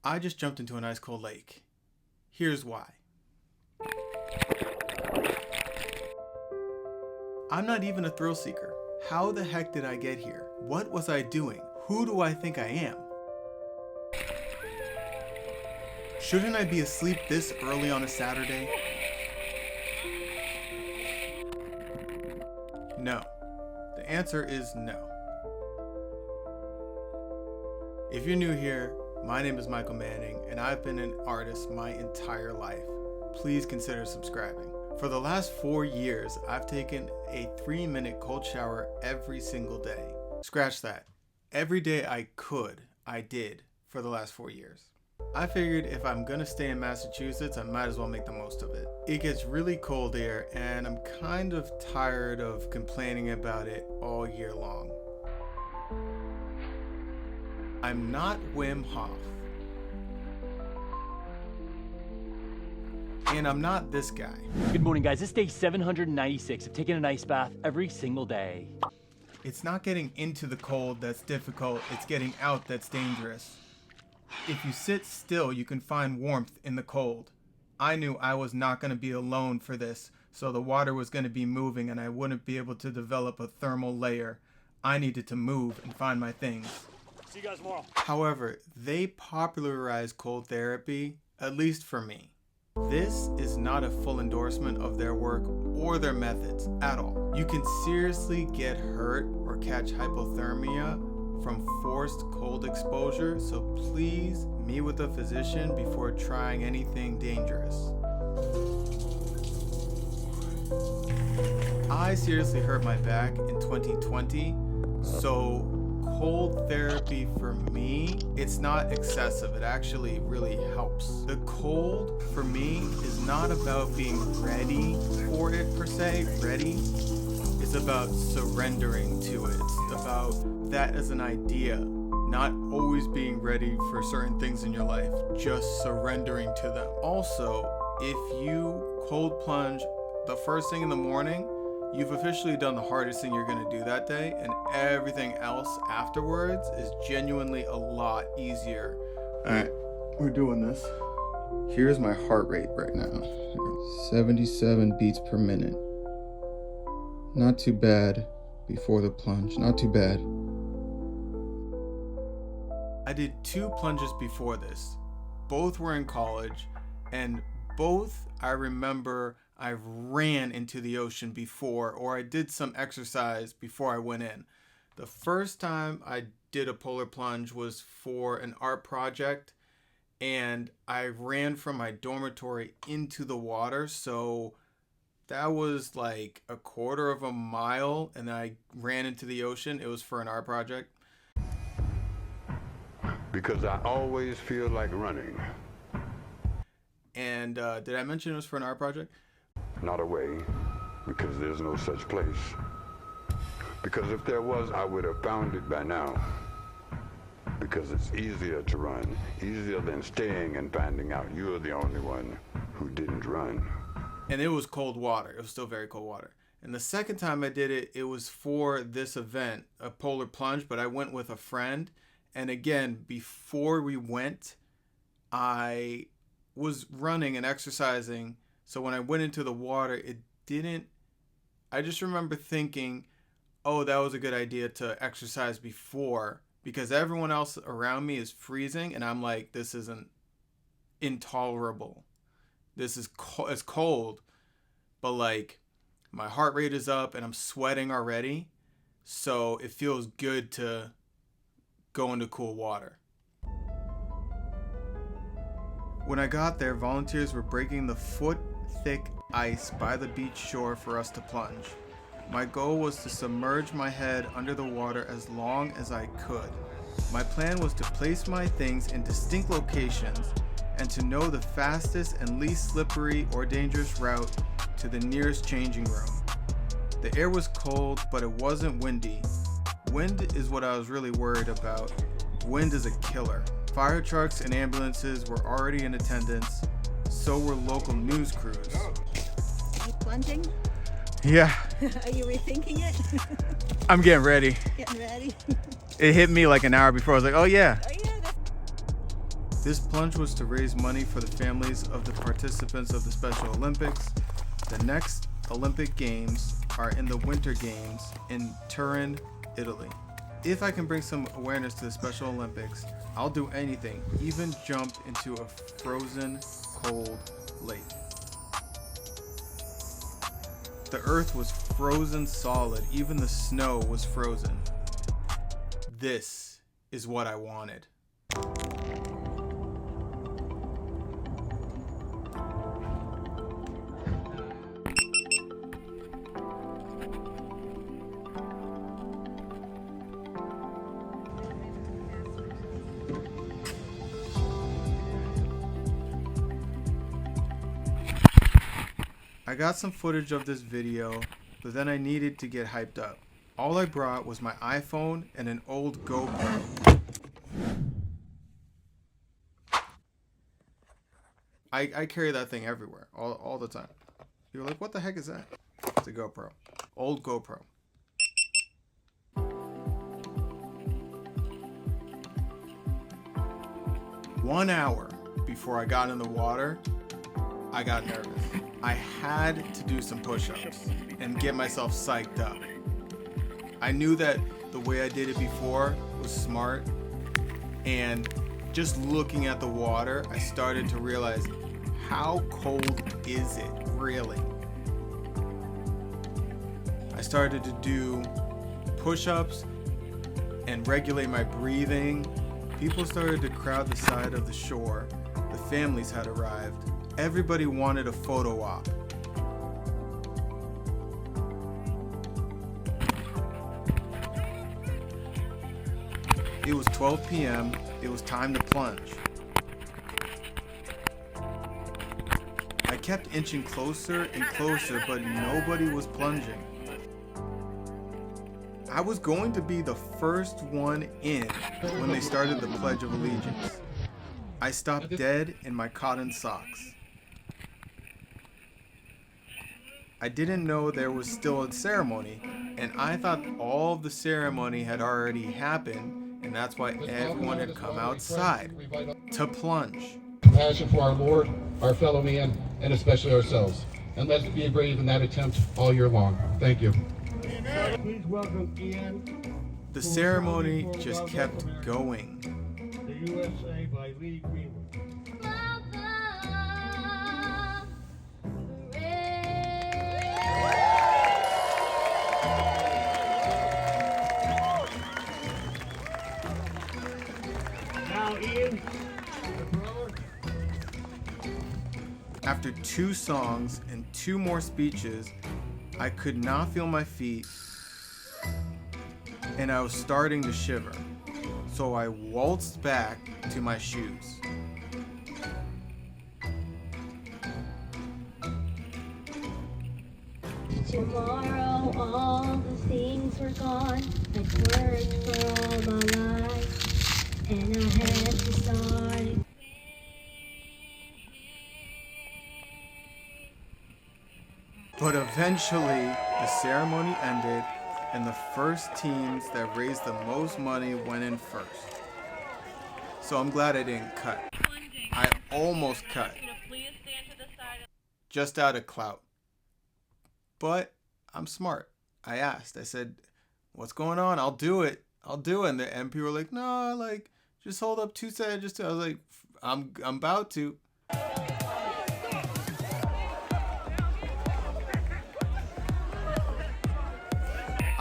I just jumped into an ice cold lake. Here's why. I'm not even a thrill seeker. How the heck did I get here? What was I doing? Who do I think I am? Shouldn't I be asleep this early on a Saturday? No. The answer is no. If you're new here, my name is Michael Manning, and I've been an artist my entire life. Please consider subscribing. For the last 4 years, I've taken a 3-minute cold shower every single day. Scratch that. Every day I could, I did for the last 4 years. I figured if I'm gonna stay in Massachusetts, I might as well make the most of it. It gets really cold here, and I'm kind of tired of complaining about it all year long. I'm not Wim Hof. And I'm not this guy. Good morning, guys. It's day 796 of taking an ice bath every single day. It's not getting into the cold that's difficult, it's getting out that's dangerous. If you sit still, you can find warmth in the cold. I knew I was not going to be alone for this, so the water was going to be moving and I wouldn't be able to develop a thermal layer. I needed to move and find my things. See you guys tomorrow. However, they popularized cold therapy, at least for me. This is not a full endorsement of their work or their methods at all. You can seriously get hurt or catch hypothermia from forced cold exposure, so please meet with a physician before trying anything dangerous. I seriously hurt my back in 2020, so cold therapy for me, it's not excessive. It actually really helps. The cold for me is not about being ready for it per se, ready. It's about surrendering to it. It's about that as an idea, not always being ready for certain things in your life, just surrendering to them. Also, if you cold plunge the first thing in the morning, you've officially done the hardest thing you're going to do that day, and everything else afterwards is genuinely a lot easier. Alright, we're doing this. Here's my heart rate right now. 77 beats per minute. Not too bad before the plunge, not too bad. I did 2 plunges before this. Both were in college, and both I remember I ran into the ocean before, or I did some exercise before I went in. The first time I did a polar plunge was for an art project, and I ran from my dormitory into the water, so that was like a quarter of a mile, and I ran into the ocean. It was for an art project. Because I always feel like running. And did I mention it was for an art project? Not away, because there's no such place. Because if there was, I would have found it by now. Because it's easier to run, easier than staying and finding out you're the only one who didn't run. And it was cold water. It was still very cold water. And the second time I did it, it was for this event, a polar plunge, but I went with a friend. And again, before we went, I was running and exercising. So when I went into the water, I just remember thinking, oh, that was a good idea to exercise before, because everyone else around me is freezing. And I'm like, this isn't intolerable. This is it's cold, but like my heart rate is up and I'm sweating already. So it feels good to go into cool water. When I got there, volunteers were breaking the foot-thick ice by the beach shore for us to plunge. My goal was to submerge my head under the water as long as I could. My plan was to place my things in distinct locations and to know the fastest and least slippery or dangerous route to the nearest changing room. The air was cold, but it wasn't windy. Wind is what I was really worried about. Wind is a killer. Fire trucks and ambulances were already in attendance, so were local news crews. Are you plunging? Yeah, Are you rethinking it? I'm getting ready. Getting ready? It hit me like an hour before. I was like, oh yeah. Oh yeah. This plunge was to raise money for the families of the participants of the Special Olympics. The next Olympic Games are in the Winter Games in Turin, Italy. If I can bring some awareness to the Special Olympics, I'll do anything, even jump into a frozen, cold lake. The earth was frozen solid, even the snow was frozen. This is what I wanted. I got some footage of this video, but then I needed to get hyped up. All I brought was my iPhone and an old GoPro. I carry that thing everywhere, all the time. You're like, what the heck is that? It's a GoPro. Old GoPro. One hour before I got in the water, I got nervous. I had to do some push-ups and get myself psyched up. I knew that the way I did it before was smart, and just looking at the water, I started to realize, how cold is it really? I started to do push-ups and regulate my breathing. People started to crowd the side of the shore. The families had arrived. Everybody wanted a photo op. It was 12 p.m. It was time to plunge. I kept inching closer and closer, but nobody was plunging. I was going to be the first one in when they started the Pledge of Allegiance. I stopped dead in my cotton socks. I didn't know there was still a ceremony, and I thought all of the ceremony had already happened, and that's why everyone had come outside to plunge. Compassion for our Lord, our fellow man, and especially ourselves. And let's be brave in that attempt all year long. Thank you. Please welcome Ian. The ceremony just kept going. The USA by Lee Greenwood. Now, Ian, the brother. After 2 songs and 2 more speeches, I could not feel my feet, and I was starting to shiver. So I waltzed back to my shoes. Tomorrow all the things were gone. I'd worked for all my life, and I had to start again. But eventually, the ceremony ended, and the first teams that raised the most money went in first. So I'm glad I didn't cut. I almost cut. Just out of clout. But I'm smart. I asked. I said, what's going on? I'll do it. I'll do it. And the MP were like, no, like, just hold up 2 seconds. I was like, I'm about to.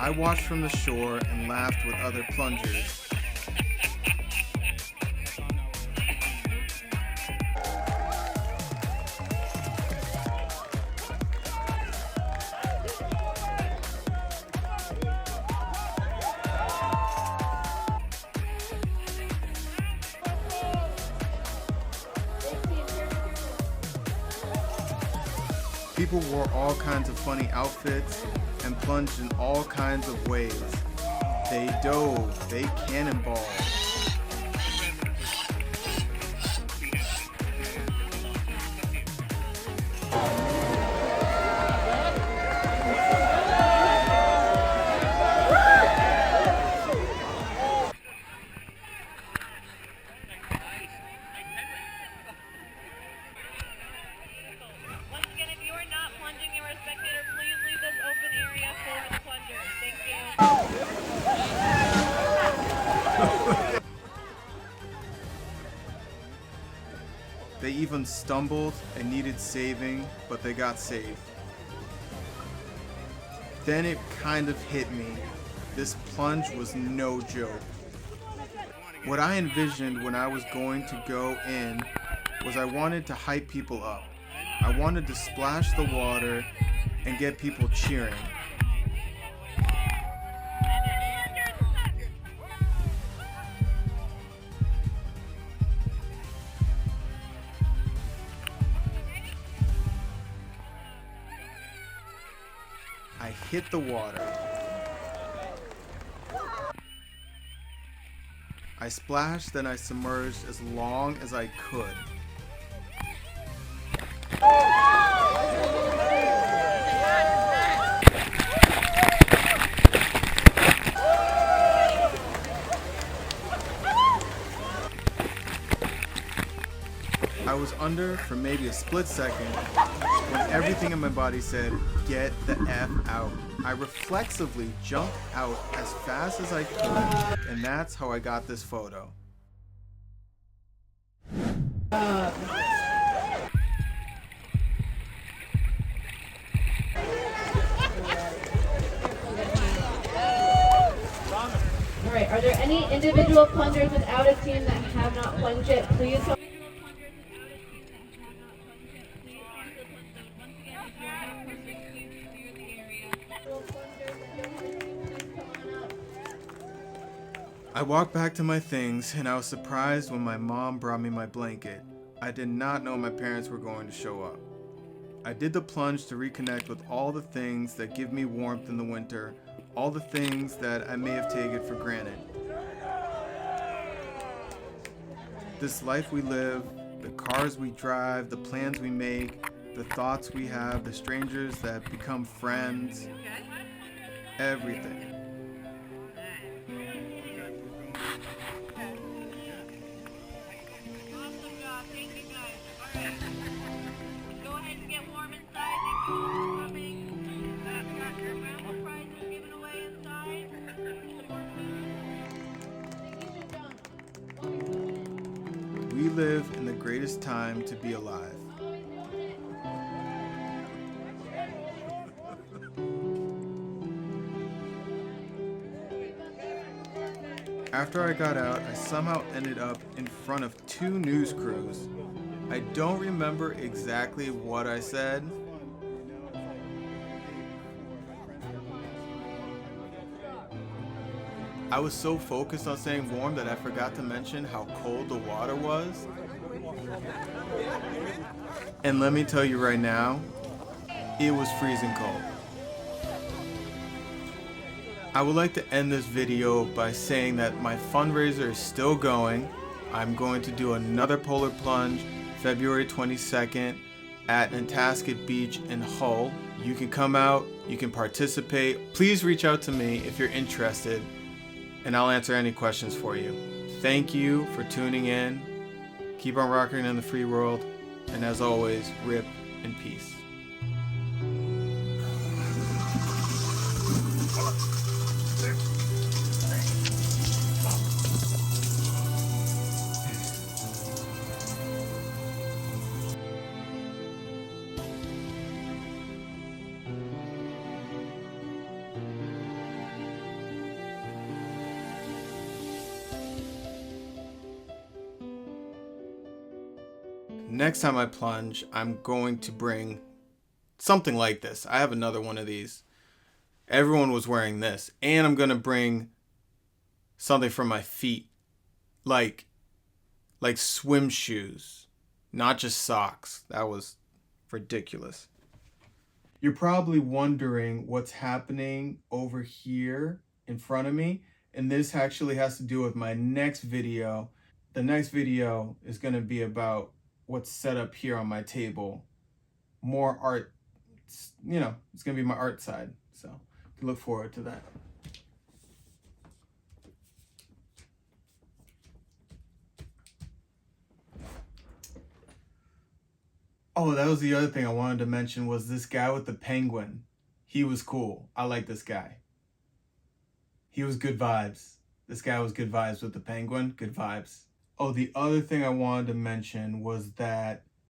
I watched from the shore and laughed with other plungers. People wore all kinds of funny outfits and plunged in all kinds of ways. They dove, they cannonballed. They even stumbled and needed saving, but they got saved. Then it kind of hit me. This plunge was no joke. What I envisioned when I was going to go in was I wanted to hype people up. I wanted to splash the water and get people cheering. I hit the water. I splashed, then I submerged as long as I could. I was under for maybe a split second when everything in my body said, "Get the F out." I reflexively jumped out as fast as I could, and that's how I got this photo. All right, are there any individual plungers without a team that have not plunged yet? Please. I walked back to my things, and I was surprised when my mom brought me my blanket. I did not know my parents were going to show up. I did the plunge to reconnect with all the things that give me warmth in the winter, all the things that I may have taken for granted. This life we live, the cars we drive, the plans we make, the thoughts we have, the strangers that become friends, everything. We live in the greatest time to be alive. After I got out, I somehow ended up in front of 2 news crews. I don't remember exactly what I said. I was so focused on staying warm that I forgot to mention how cold the water was. And let me tell you right now, it was freezing cold. I would like to end this video by saying that my fundraiser is still going. I'm going to do another polar plunge February 22nd at Nantasket Beach in Hull. You can come out, you can participate. Please reach out to me if you're interested, and I'll answer any questions for you. Thank you for tuning in. Keep on rocking in the free world, and as always, rip in peace. Next time I plunge, I'm going to bring something like this. I have another one of these. Everyone was wearing this. And I'm going to bring something for my feet. Like swim shoes. Not just socks. That was ridiculous. You're probably wondering what's happening over here in front of me. And this actually has to do with my next video. The next video is going to be about what's set up here on my table. More art, you know, it's gonna be my art side. So you can look forward to that. Oh, that was the other thing I wanted to mention was this guy with the penguin. He was cool. I like this guy. He was good vibes. This guy was good vibes with the penguin. Good vibes. Oh, the other thing I wanted to mention was that